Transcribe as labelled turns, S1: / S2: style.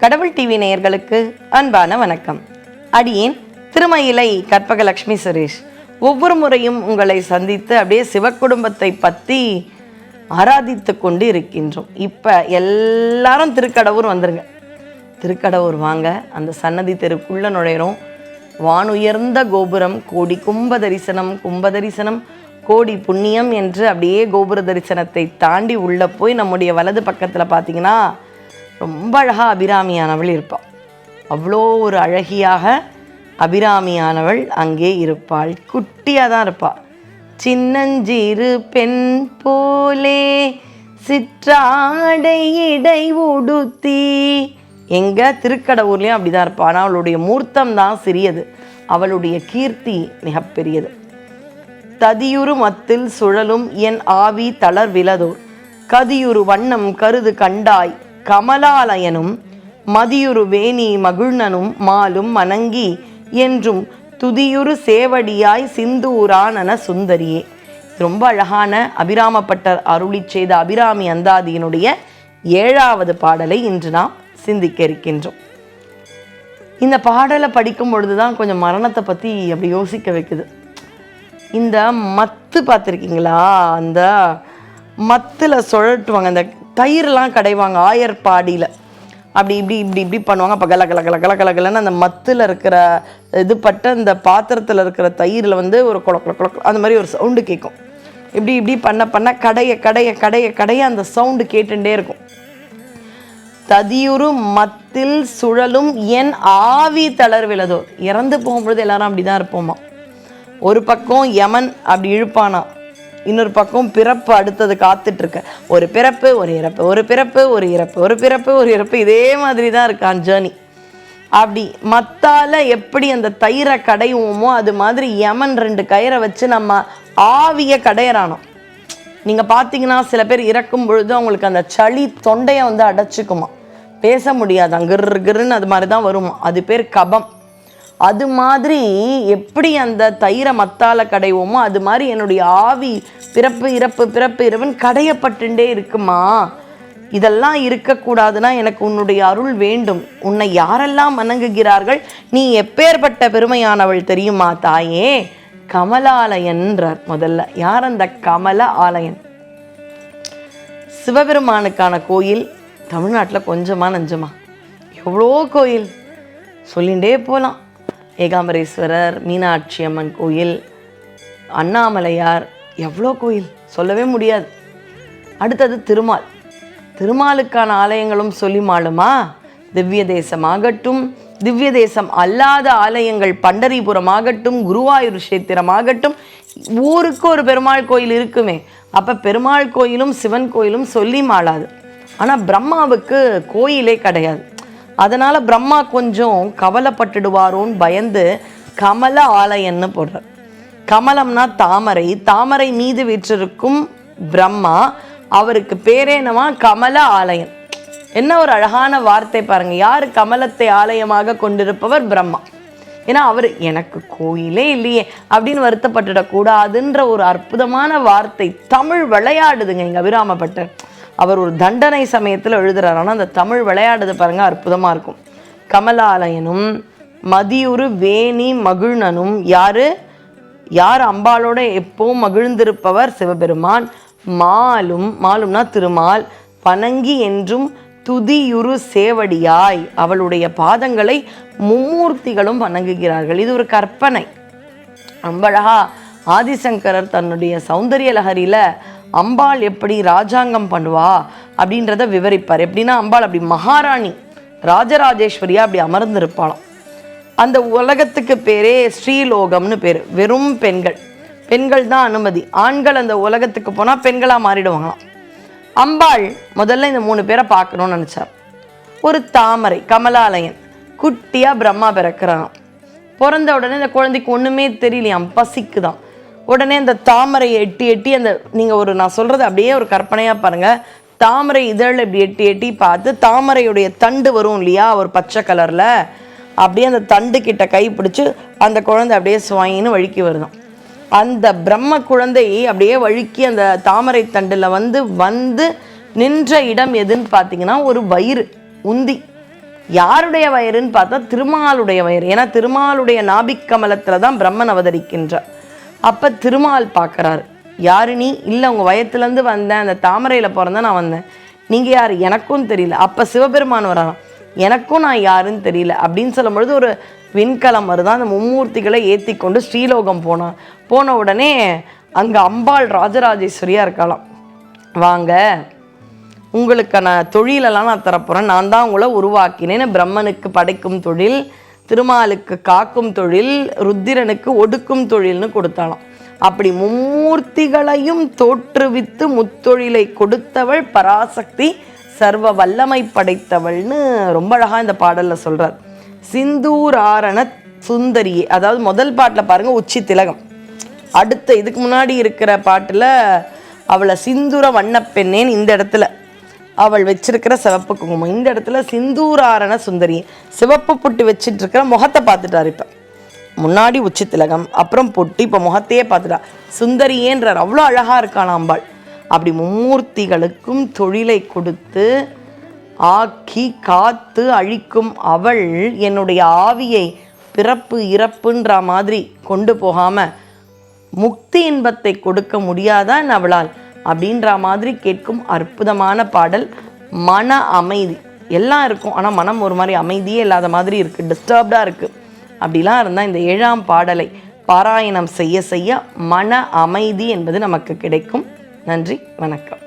S1: கடவுள் டிவி நேயர்களுக்கு அன்பான வணக்கம். அடியேன் திருமயிலை கற்பகலட்சுமி சுரேஷ். ஒவ்வொரு முறையும் உங்களை சந்தித்து அப்படியே சிவக்குடும்பத்தை பற்றி ஆராதித்து கொண்டு இருக்கின்றோம். இப்போ எல்லாரும் திருக்கடவுர் வந்துருங்க. திருக்கடவுர் வாங்க, அந்த சன்னதி தெருக்குள்ளே நுழையிறோம். வானுயர்ந்த கோபுரம், கோடி கும்ப தரிசனம் கோடி புண்ணியம் என்று அப்படியே கோபுர தரிசனத்தை தாண்டி உள்ளே போய் நம்முடைய வலது பக்கத்தில் பார்த்தீங்கன்னா ரொம்ப அழகாக அபிராமியானவள் இருப்பாள். அவ்வளோ ஒரு அழகியாக அபிராமியானவள் அங்கே இருப்பாள். குட்டியாக தான் இருப்பாள். சின்னஞ்சிறு பெண் போலே சிற்றாடை இடை உடுத்தி. எங்கள் திருக்கடவுர்லேயும் அப்படி தான் இருப்பாள். ஆனால் அவளுடைய மூர்த்தம் தான் சிறியது, அவளுடைய கீர்த்தி மிகப்பெரியது. ததியுறு மத்தில் சுழலும் என் ஆவி தளர் விலதோர் கதியுறு வண்ணம் கருது கண்டாய் கமலாலயனும் மதியுறு வேணி மகிழ்னனும் மாலும் மணங்கி என்றும் துதியுறு சேவடியாய் சிந்தூரானன சுந்தரியே. ரொம்ப அழகான அபிராமப்பட்டர் அருளி செய்த அபிராமி அந்தாதியினுடைய 7வது பாடலை இன்று நாம் சிந்திக்க இருக்கின்றோம். இந்த பாடலை படிக்கும் பொழுது தான் கொஞ்சம் மரணத்தை பற்றி அப்படி யோசிக்க வைக்குது. இந்த மத்து பார்த்துருக்கீங்களா? அந்த மத்தில் சுழட்டுவாங்க, அந்த தயிரெலாம் கடைவாங்க ஆயர்பாடியில். அப்படி இப்படி பண்ணுவாங்க. அப்போ கலகலன்னு அந்த மத்தில் இருக்கிற இது பட்ட இந்த பாத்திரத்தில் இருக்கிற தயிரில் ஒரு குளக்கு அந்த மாதிரி ஒரு சவுண்டு கேட்கும். இப்படி பண்ண கடைய அந்த சவுண்டு கேட்டுட்டே இருக்கும். ததியுறு மத்தில் சுழலும் என் ஆவி தளர் விலதோ. இறந்து போகும்பொழுது எல்லாரும் அப்படி தான் இருப்போமா. ஒரு பக்கம் யமன் அப்படி இழுப்பானா, இன்னொரு பக்கம் பிறப்பு அடுத்தது காத்துட்ருக்க. ஒரு பிறப்பு ஒரு இறப்பு, ஒரு பிறப்பு ஒரு இறப்பு, ஒரு பிறப்பு ஒரு இறப்பு, இதே மாதிரி தான் இருக்கான் ஜேர்னி. அப்படி மத்தால் எப்படி அந்த தயிரை கடையுவோமோ அது மாதிரி யமன் 2 கயிறை வச்சு நம்ம ஆவியை கடையிறானோ. நீங்கள் பார்த்தீங்கன்னா சில பேர் இறக்கும் பொழுது அவங்களுக்கு அந்த சளி தொண்டையை அடைச்சிக்குமா, பேச முடியாது, கிருன்னு அது மாதிரி தான் வருமா. அது பேர் கபம். அது மாதிரி எப்படி அந்த தயிரை மத்தால கடைவோமோ அது மாதிரி என்னுடைய ஆவி பிறப்பு இறப்புன்னு கடையப்பட்டுட்டே இருக்குமா. இதெல்லாம் இருக்கக்கூடாதுன்னா எனக்கு உன்னுடைய அருள் வேண்டும். உன்னை யாரெல்லாம் வணங்குகிறார்கள், நீ எப்பேற்பட்ட பெருமையானவள் தெரியுமா தாயே? கமலாலயன்றார். முதல்ல யார் அந்த கமல ஆலயன்? சிவபெருமானுக்கான கோயில் தமிழ்நாட்டில் கொஞ்சமா நஞ்சமா எவ்வளோ கோயில் சொல்லிகிட்டே போகலாம். ஏகாம்பரேஸ்வரர், மீனாட்சி அம்மன் கோயில், அண்ணாமலையார், எவ்வளோ கோயில் சொல்லவே முடியாது. அடுத்தது திருமால். திருமாலுக்கான ஆலயங்களும் சொல்லி மாளுமா. திவ்ய தேசமாகட்டும், திவ்ய தேசம் அல்லாத ஆலயங்கள் பண்டரிபுரம் ஆகட்டும், குருவாயூர் கஷேத்திரமாகட்டும், ஊருக்கு ஒரு பெருமாள் கோயில் இருக்குமே. அப்போ பெருமாள் கோயிலும் சிவன் கோயிலும் சொல்லி மாளாது. ஆனால் பிரம்மாவுக்கு கோயிலே கிடையாது. அதனால் பிரம்மா கொஞ்சம் கவலைப்பட்டுடுவாரோன்னு பயந்து கமல ஆலயன்னு போடுறார். கமலம்னா தாமரை, தாமரை மீது வீற்றிருக்கும் பிரம்மா, அவருக்கு பேரேனவா கமல ஆலயன். என்ன ஒரு அழகான வார்த்தை பாருங்க. யார் கமலத்தை ஆலயமாக கொண்டிருப்பவர்? பிரம்மா. ஏன்னா அவர் எனக்கு கோயிலே இல்லையே அப்படின்னு வருத்தப்பட்டுடக்கூடாதுன்ற ஒரு அற்புதமான வார்த்தை தமிழ் விளையாடுதுங்க இங்கே அபிராமப்பட்டர். அவர் ஒரு தண்டனை சமயத்தில் எழுதுறாரு. ஆனால் அந்த தமிழ் விளையாடுது பாருங்க, அற்புதமாக இருக்கும். கமலாலயனும் மதியுறு வேணி மகிழ்னனும். யார் அம்பாளோட எப்பவும் மகிழ்ந்திருப்பவர்? சிவபெருமான். மாலும்னா திருமால். பனங்கி என்றும் துதியுறு சேவடியாய், அவளுடைய பாதங்களை மும்மூர்த்திகளும் வணங்குகிறார்கள். இது ஒரு கற்பனை. ரொம்ப அழகா ஆதிசங்கரர் தன்னுடைய சௌந்தரிய லஹரியில் அம்பாள் எப்படி ராஜாங்கம் பண்ணுவா அப்படின்றத விவரிப்பார். எப்படின்னா அம்பாள் அப்படி மகாராணி ராஜராஜேஸ்வரியா அப்படி அமர்ந்திருப்பாளாம். அந்த உலகத்துக்கு பேரே ஸ்ரீலோகம்னு பேர். வெறும் பெண்கள் தான் அனுமதி. ஆண்கள் அந்த உலகத்துக்கு போனால் பெண்களாக மாறிடுவாங்களாம். அம்பாள் முதல்ல இந்த 3 பேரை பார்க்கணும்னு நினச்சார். ஒரு தாமரை கமலாலயன் குட்டியாக பிரம்மா பிறக்கிறான். பிறந்த உடனே இந்த குழந்தைக்கு ஒன்றுமே தெரியலையாம், பசிக்கு தான். உடனே அந்த தாமரையை எட்டி அந்த நான் சொல்கிறது அப்படியே ஒரு கற்பனையாக பாருங்கள். தாமரை இதழில் இப்படி எட்டி பார்த்து தாமரையுடைய தண்டு வரும் இல்லையா, ஒரு பச்சை கலரில், அப்படியே அந்த தண்டு கிட்ட கை பிடிச்சி அந்த குழந்தை அப்படியே சுவாயின்னு வழுக்கி வருதான். அந்த பிரம்ம குழந்தை அப்படியே வழுக்கி அந்த தாமரை தண்டில் வந்து நின்ற இடம் எதுன்னு பார்த்தீங்கன்னா ஒரு வயிறு உந்தி. யாருடைய வயிறுன்னு பார்த்தா திருமாலுடைய வயிறு. ஏன்னா திருமாலுடைய நாபிக்கமலத்தில் தான் பிரம்மன் அவதரிக்கின்றார். அப்போ திருமால் பார்க்குறாரு, யாரு நீ? இல்லை உங்கள் வயத்துலேருந்து வந்தேன், அந்த தாமரையில் பிறந்தேன் நான் வந்தேன். நீங்கள் யார்? எனக்கும் தெரியல. அப்போ சிவபெருமான் வரான், எனக்கும் நான் யாருன்னு தெரியல அப்படின்னு சொல்லும் பொழுது ஒரு விண்கலம் வருதான். அந்த மும்மூர்த்திகளை ஏற்றி கொண்டு ஸ்ரீலோகம் போன உடனே அங்கே அம்பாள் ராஜராஜேஸ்வரியாக இருக்கலாம். வாங்க, உங்களுக்கான தொழிலெல்லாம் நான் தரப்போகிறேன், நான் தான் உங்களை உருவாக்கினேன்னு பிரம்மனுக்கு படைக்கும் தொழில், திருமாலுக்கு காக்கும் தொழில், ருத்திரனுக்கு ஒடுக்கும் தொழில்னு கொடுத்தாலாம். அப்படி மும்மூர்த்திகளையும் தோற்றுவித்து முத்தொழிலை கொடுத்தவள் பராசக்தி, சர்வ வல்லமை படைத்தவள்னு ரொம்ப அழகாக இந்த பாடலில் சொல்கிறார். சிந்தூராரண சுந்தரியே, அதாவது முதல் பாட்டில் பாருங்கள் உச்சி திலகம், அடுத்த இதுக்கு முன்னாடி இருக்கிற பாட்டில் அவளை சிந்துர வண்ணப்பெண்ணேன்னு இந்த இடத்துல அவள் வச்சிருக்கிற சிவப்பு குங்குமம், இந்த இடத்துல சிந்தூராரண சுந்தரி சிவப்பு பொட்டு வச்சிட்டு இருக்கிற முகத்தை பார்த்துட்டார். இப்போ முன்னாடி உச்சி திலகம், அப்புறம் பொட்டு, இப்போ முகத்தையே பார்த்துட்டா. சுந்தரியேன்றார், அவ்வளோ அழகாக இருக்காள் அம்பாள். அப்படி மும்மூர்த்திகளுக்கும் தொழிலை கொடுத்து ஆக்கி காத்து அழிக்கும் அவள் என்னுடைய ஆவியை பிறப்பு இறப்புன்ற மாதிரி கொண்டு போகாமல் முக்தி இன்பத்தை கொடுக்க முடியாதான் அவளால் அப்படின்ற மாதிரி கேட்கும் அற்புதமான பாடல். மன அமைதி எல்லாம் இருக்கும், ஆனால் மனம் ஒரு மாதிரி அமைதியே இல்லாத மாதிரி இருக்குது, டிஸ்டர்ப்டாக இருக்குது. அப்படிலாம் இருந்தால் இந்த 7ஆம் பாடலை பாராயணம் செய்ய செய்ய மன அமைதி என்பது நமக்கு கிடைக்கும். நன்றி, வணக்கம்.